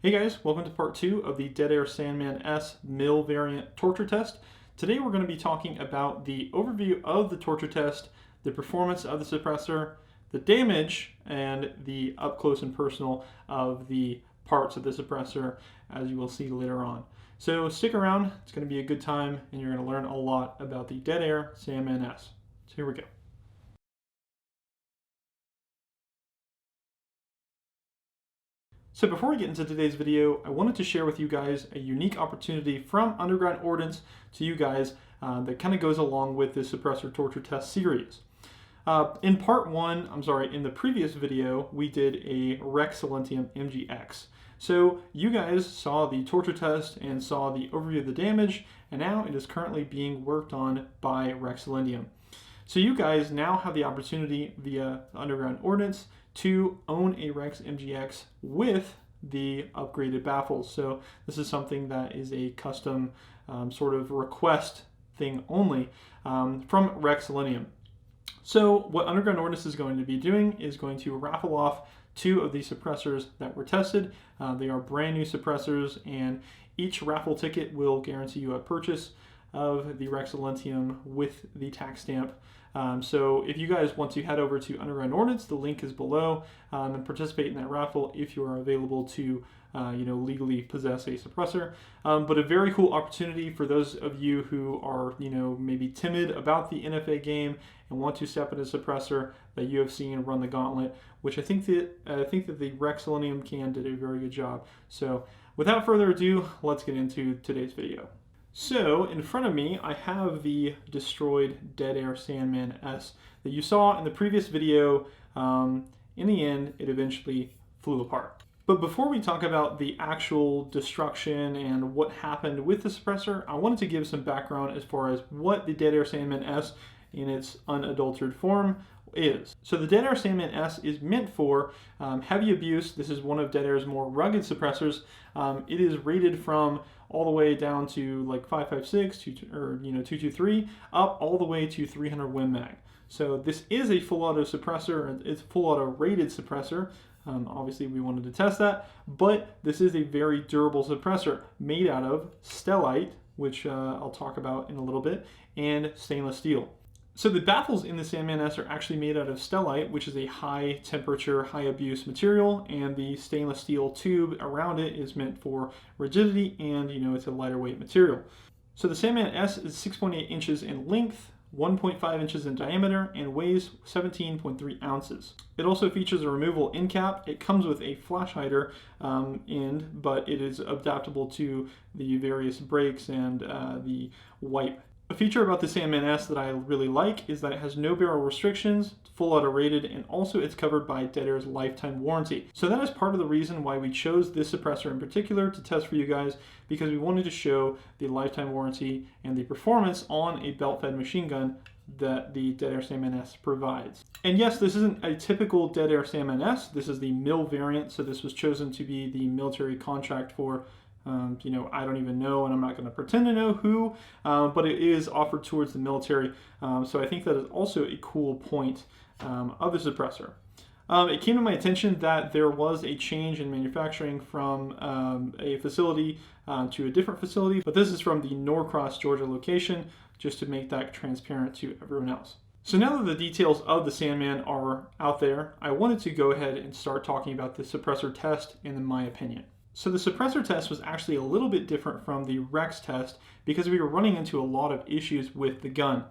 Hey guys, welcome to part 2 of the Dead Air Sandman S mill variant torture test. Today we're going to be talking about the overview of the torture test, the performance of the suppressor, the damage, and the up close and personal of the parts of the suppressor, as you will see later on. So stick around, it's going to be a good time, and you're going to learn a lot about the Dead Air Sandman S. So here we go. So before we get into today's video, I wanted to share with you guys a unique opportunity from Underground Ordnance to you guys that kind of goes along with the suppressor torture test series. In the previous video, we did a Rexilentium MGX. So you guys saw the torture test and saw the overview of the damage, and now it is currently being worked on by Rexilentium. So you guys now have the opportunity via Underground Ordnance to own a Rex MGX with the upgraded baffles. So this is something that is a custom sort of request thing only from Rexilentium. So what Underground Ordnance is going to be doing is going to raffle off 2 of these suppressors that were tested. They are brand new suppressors, and each raffle ticket will guarantee you a purchase of the Rexilentium with the tax stamp. So if you guys want to head over to Underground Ordnance, the link is below, and participate in that raffle if you are available to legally possess a suppressor. But a very cool opportunity for those of you who are maybe timid about the NFA game and want to step into a suppressor that you have seen run the gauntlet, which I think that the Rexilentium can did a very good job. So without further ado, let's get into today's video. So in front of me, I have the destroyed Dead Air Sandman S that you saw in the previous video. In the end, it eventually flew apart. But before we talk about the actual destruction and what happened with the suppressor, I wanted to give some background as far as what the Dead Air Sandman S in its unadulterated form is. So the Dead Air Sandman S is meant for heavy abuse. This is one of Dead Air's more rugged suppressors. It is rated from all the way down to like 5.56 or 223 up all the way to 300 Win Mag. So this is a full auto suppressor. It's a full auto rated suppressor. Obviously we wanted to test that, but this is a very durable suppressor made out of stellite, which I'll talk about in a little bit, and stainless steel. So the baffles in the Sandman S are actually made out of stellite, which is a high temperature, high abuse material, and the stainless steel tube around it is meant for rigidity, and it's a lighter weight material. So the Sandman S is 6.8 inches in length, 1.5 inches in diameter, and weighs 17.3 ounces. It also features a removable end cap. It comes with a flash hider end, but it is adaptable to the various brakes and the wipe. A feature about the Sandman S that I really like is that it has no barrel restrictions, full auto rated, and also it's covered by Dead Air's lifetime warranty. So that is part of the reason why we chose this suppressor in particular to test for you guys, because we wanted to show the lifetime warranty and the performance on a belt-fed machine gun that the Dead Air Sandman S provides. And yes, this isn't a typical Dead Air Sandman S. This is the mill variant, so this was chosen to be the military contract for I don't even know, and I'm not going to pretend to know who, but it is offered towards the military. So I think that is also a cool point of the suppressor. It came to my attention that there was a change in manufacturing from a facility to a different facility, but this is from the Norcross, Georgia location, just to make that transparent to everyone else. So now that the details of the Sandman are out there, I wanted to go ahead and start talking about the suppressor test in my opinion. So the suppressor test was actually a little bit different from the Rex test because we were running into a lot of issues with the gun.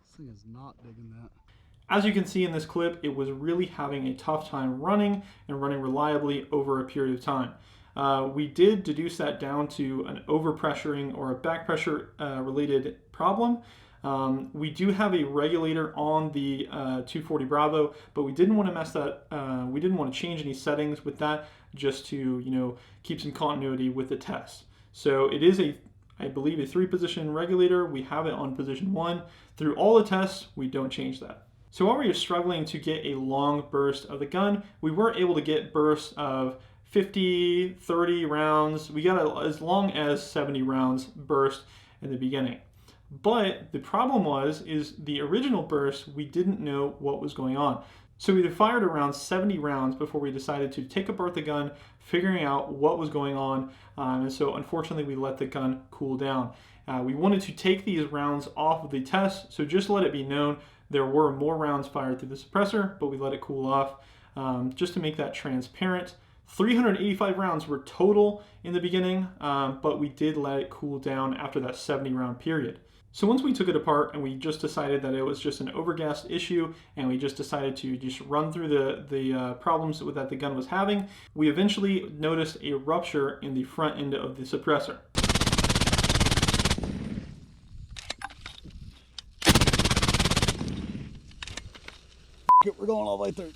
This thing is not digging that. As you can see in this clip, it was really having a tough time running and running reliably over a period of time. We did deduce that down to an overpressuring or a back pressure related problem. We do have a regulator on the 240 Bravo, but we didn't want to mess that. We didn't want to change any settings with that, just to keep some continuity with the test. So it is I believe a 3-position regulator. We have it on position 1. Through all the tests, we don't change that. So while we were struggling to get a long burst of the gun, we were able to get bursts of 50, 30 rounds. We got as long as 70 rounds burst in the beginning. But the problem is the original burst, we didn't know what was going on. So we fired around 70 rounds before we decided to take apart the gun, figuring out what was going on. And so unfortunately, we let the gun cool down. We wanted to take these rounds off of the test, so just let it be known there were more rounds fired through the suppressor, but we let it cool off just to make that transparent. 385 rounds were total in the beginning, but we did let it cool down after that 70 round period. So once we took it apart and we just decided that it was just an overgas issue and we just decided to just run through the problems that the gun was having, we eventually noticed a rupture in the front end of the suppressor. We're going all the way through.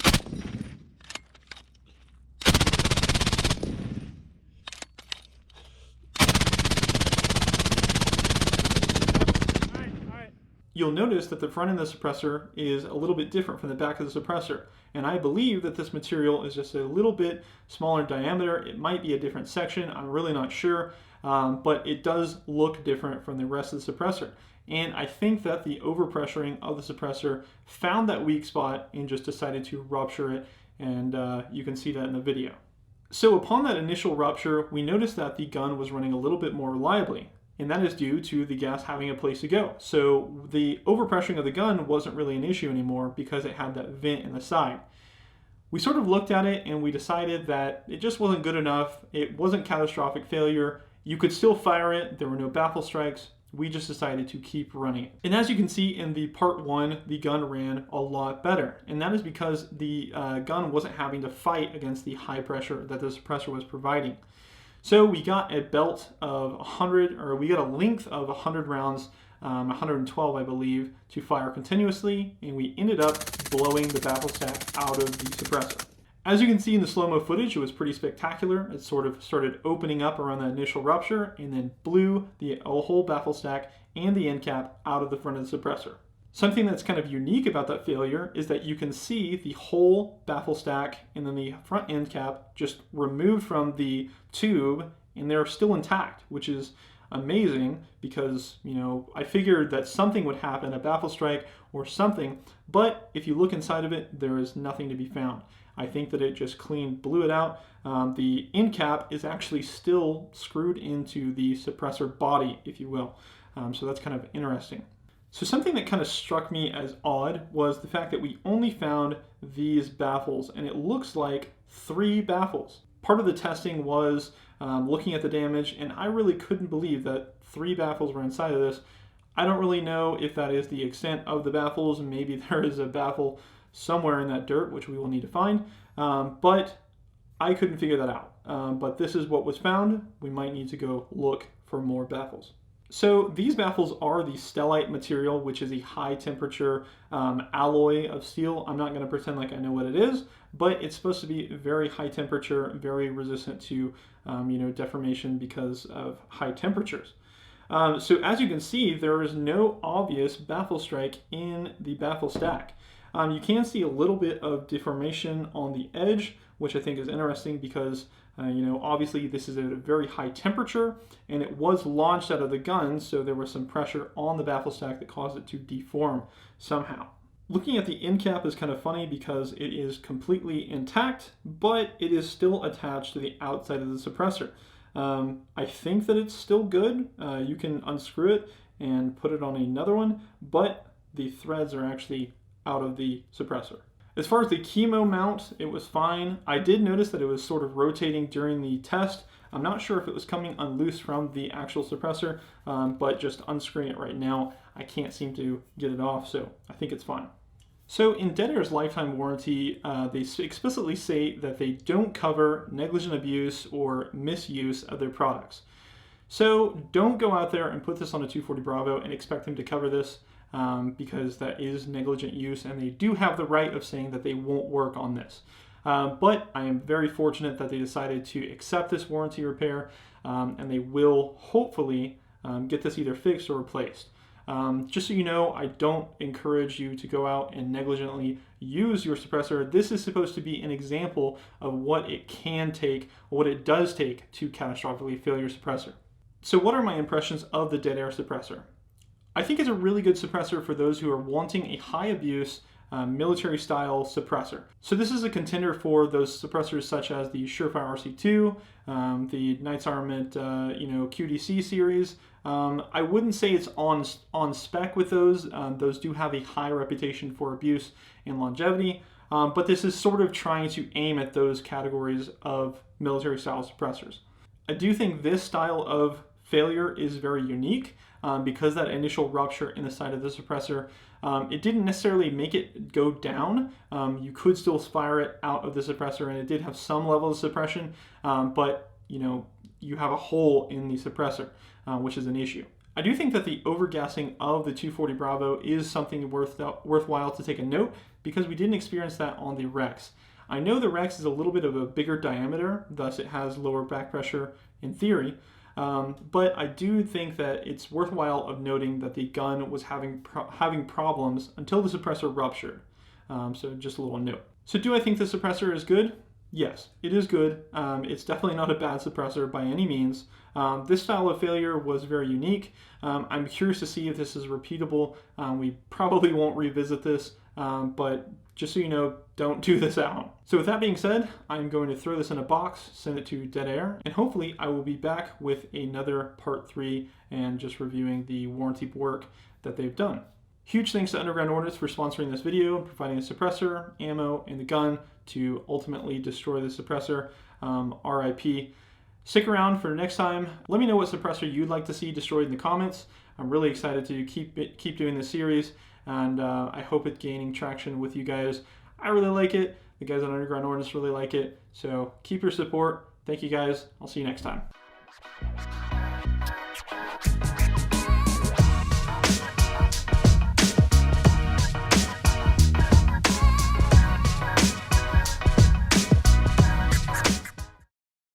You'll notice that the front end of the suppressor is a little bit different from the back of the suppressor. And I believe that this material is just a little bit smaller in diameter. It might be a different section, I'm really not sure, but it does look different from the rest of the suppressor. And I think that the overpressuring of the suppressor found that weak spot and just decided to rupture it, and you can see that in the video. So upon that initial rupture, we noticed that the gun was running a little bit more reliably. And that is due to the gas having a place to go. So the overpressuring of the gun wasn't really an issue anymore because it had that vent in the side. We sort of looked at it and we decided that it just wasn't good enough. It wasn't catastrophic failure. You could still fire it. There were no baffle strikes. We just decided to keep running it. And as you can see in the part 1, the gun ran a lot better. And that is because the gun wasn't having to fight against the high pressure that the suppressor was providing. So we got a belt of 100, or we got a length of 100 rounds, 112 I believe, to fire continuously, and we ended up blowing the baffle stack out of the suppressor. As you can see in the slow-mo footage, it was pretty spectacular. It sort of started opening up around that initial rupture and then blew the whole baffle stack and the end cap out of the front of the suppressor. Something that's kind of unique about that failure is that you can see the whole baffle stack and then the front end cap just removed from the tube, and they're still intact, which is amazing because, you know, I figured that something would happen, a baffle strike or something, but if you look inside of it, there is nothing to be found. I think that it just blew it out. The end cap is actually still screwed into the suppressor body, if you will. So that's kind of interesting. So something that kind of struck me as odd was the fact that we only found these baffles, and it looks like 3 baffles. Part of the testing was looking at the damage, and I really couldn't believe that 3 baffles were inside of this. I don't really know if that is the extent of the baffles. Maybe there is a baffle somewhere in that dirt, which we will need to find, but I couldn't figure that out. But this is what was found. We might need to go look for more baffles. So these baffles are the stellite material, which is a high temperature alloy of steel. I'm not going to pretend like I know what it is, but it's supposed to be very high temperature, very resistant to deformation because of high temperatures. So as you can see, there is no obvious baffle strike in the baffle stack. You can see a little bit of deformation on the edge, which I think is interesting because obviously this is at a very high temperature and it was launched out of the gun, so there was some pressure on the baffle stack that caused it to deform somehow. Looking at the end cap is kind of funny because it is completely intact, but it is still attached to the outside of the suppressor. I think that it's still good. You can unscrew it and put it on another one, but the threads are actually out of the suppressor. As far as the chemo mount, it was fine. I did notice that it was sort of rotating during the test. I'm not sure if it was coming unloose from the actual suppressor, but just unscrewing it right now, I can't seem to get it off, so I think it's fine. So in Dead Air's lifetime warranty, they explicitly say that they don't cover negligent abuse or misuse of their products. So don't go out there and put this on a 240 Bravo and expect them to cover this. Because that is negligent use, and they do have the right of saying that they won't work on this. But I am very fortunate that they decided to accept this warranty repair, and they will hopefully get this either fixed or replaced. Just so you know, I don't encourage you to go out and negligently use your suppressor. This is supposed to be an example of what it can take, or what it does take to catastrophically fail your suppressor. So what are my impressions of the dead air suppressor? I think it's a really good suppressor for those who are wanting a high abuse military style suppressor. So this is a contender for those suppressors such as the Surefire RC2, the Knights Armament QDC series. I wouldn't say it's on spec with those. Those do have a high reputation for abuse and longevity, but this is sort of trying to aim at those categories of military style suppressors. I do think this style of failure is very unique because that initial rupture in the side of the suppressor, it didn't necessarily make it go down. You could still fire it out of the suppressor, and it did have some level of suppression, but you have a hole in the suppressor, which is an issue. I do think that the overgassing of the 240 Bravo is something worthwhile to take a note, because we didn't experience that on the Rex. I know the Rex is a little bit of a bigger diameter, thus it has lower back pressure in theory, but I do think that it's worthwhile of noting that the gun was having problems until the suppressor ruptured. So just a little note. So do I think the suppressor is good? Yes, it is good. It's definitely not a bad suppressor by any means. This style of failure was very unique. I'm curious to see if this is repeatable. We probably won't revisit this, but just so you know, don't do this at home. So with that being said, I'm going to throw this in a box, send it to Dead Air, and hopefully I will be back with another part 3 and just reviewing the warranty work that they've done. Huge thanks to Underground Ordnance for sponsoring this video, providing a suppressor, ammo, and the gun to ultimately destroy the suppressor. RIP. Stick around for next time. Let me know what suppressor you'd like to see destroyed in the comments. I'm really excited to keep doing this series, and I hope it's gaining traction with you guys. I really like it. The guys on Underground Ordnance really like it. So keep your support. Thank you guys. I'll see you next time.